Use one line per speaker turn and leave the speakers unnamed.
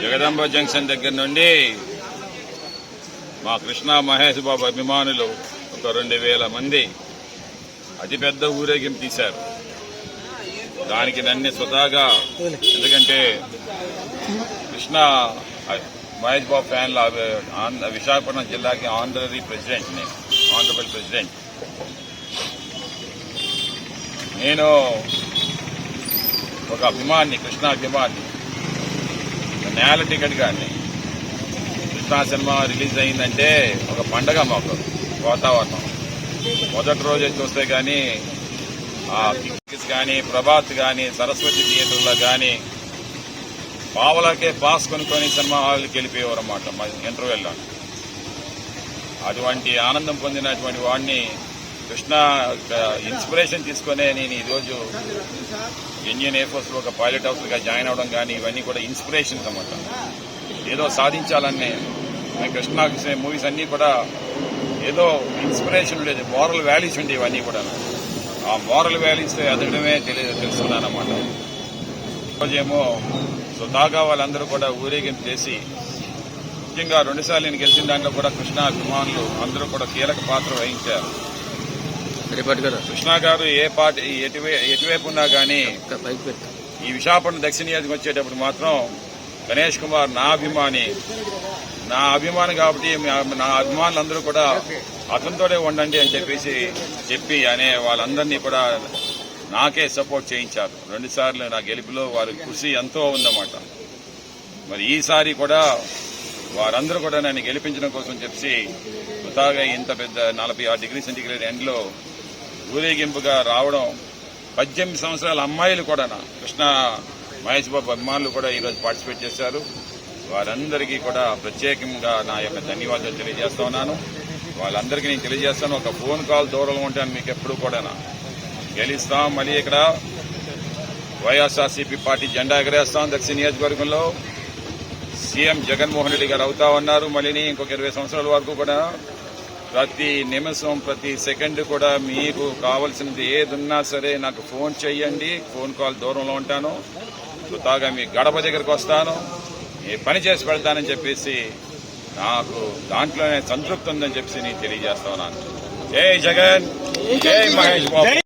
Jagadamba junction దగ్గర నుండి మా కృష్ణ మహేష్ బాబు అభిమానులు ఒక 2000 మంది అతిపెద్ద ఊరేగింపు తీశారు. దానికి నన్ను స్వతహాగా, ఎందుకంటే కృష్ణ మహేష్ బాబు ఫ్యాన్ల విశాఖపట్నం జిల్లాకి ఆనరరీ ప్రెసిడెంట్, ఆనరబుల్ ప్రెసిడెంట్. నేను ఒక అభిమాని, కృష్ణ అభిమాని, నేల టికెట్ గాని. కృష్ణ సినిమా రిలీజ్ అయిందంటే ఒక పండగ మాకు వాతావరణం. మొదటి రోజే చూస్తే గానీ ఆ కిక్స్ కానీ, ప్రభాత్ కానీ, సరస్వతి థియేటర్లో కానీ పావలాకే పాస్ కొనుక్కొని సినిమా హాల్కి వెళ్ళిపోయేవారు అన్నమాట ఇంటర్వెల్లో. అటువంటి ఆనందం పొందినటువంటి వాడిని కృష్ణ ఇన్స్పిరేషన్ తీసుకునే నేను ఈరోజు ఇండియన్ ఎయిర్ ఫోర్స్ లో ఒక పైలట్ ఆఫీసర్గా జాయిన్ అవడం కానీ ఇవన్నీ కూడా ఇన్స్పిరేషన్ అన్నమాట. ఏదో సాధించాలని కృష్ణ మూవీస్ అన్నీ కూడా ఏదో ఇన్స్పిరేషన్ ఉండేది, మోరల్ వాల్యూస్ ఉండేవి. ఇవన్నీ కూడా ఆ మోరల్ వాల్యూస్ ఎదగడమే తెలుస్తున్నానమాట. రోజేమో స్వతహాగా వాళ్ళందరూ కూడా ఊరేగింపు చేసి, ముఖ్యంగా 2 సార్లు నేను గెలిచిన దాంట్లో కూడా కృష్ణ అభిమానులు అందరూ కూడా కీలక పాత్ర వహించారు. కృష్ణ గారు ఏ పార్టీ ఎటువైపు ఉన్నా కానీ ఈ విశాఖపట్నం దక్షిణ నియోజకవర్గం వచ్చేటప్పుడు మాత్రం గణేష్ కుమార్ నా అభిమాని కాబట్టి నా అభిమానులందరూ కూడా అతనితోనే ఉండండి అని చెప్పి అనే వాళ్ళందరినీ కూడా నాకే సపోర్ట్ చేయించారు. 2 సార్లు నా గెలుపులో వారి కృషి ఎంతో ఉందన్నమాట. మరి ఈసారి కూడా వారందరూ కూడా నన్ను గెలిపించడం కోసం చెప్పి స్వతహాగా ఇంత పెద్ద 46 డిగ్రీ సెంటీగ్రేడ్ ఎండ్లో ఊరేగింపుగా రావడం, 18 సంవత్సరాల అమ్మాయిలు కూడా కృష్ణ మహేష్ బాబు అభిమానులు కూడా ఈరోజు పార్టిసిపేట్ చేశారు. వారందరికీ కూడా ప్రత్యేకంగా నా యొక్క ధన్యవాదాలు తెలియజేస్తా ఉన్నాను. వాళ్ళందరికీ నేను తెలియజేస్తాను, ఒక ఫోన్ కాల్ దూరంలో ఉంటాను మీకు ఎప్పుడు కూడా గెలుస్తాం. మళ్ళీ ఇక్కడ వైఎస్ఆర్సీపీ పార్టీ జెండా ఎగరేస్తాం. దక్షిణ నియోజకవర్గంలో సీఎం జగన్మోహన్ రెడ్డి గారు అవుతా ఉన్నారు. మళ్ళీ ఇంకొక 20 సంవత్సరాల వరకు కూడా ప్రతి నిమిషం, ప్రతి సెకండ్ కూడా మీకు కావాల్సినది ఏదున్నా సరే నాకు ఫోన్ చేయండి. ఫోన్ కాల్ దూరంలో ఉంటాను. స్వతహాగా మీ గడప దగ్గరకు వస్తాను, ఏ పని చేసి పెడతానని చెప్పేసి నాకు దాంట్లోనే సంతృప్తి ఉందని చెప్పి నేను తెలియజేస్తా ఉన్నాను. జై జగన్, జై మహేష్ బాబు.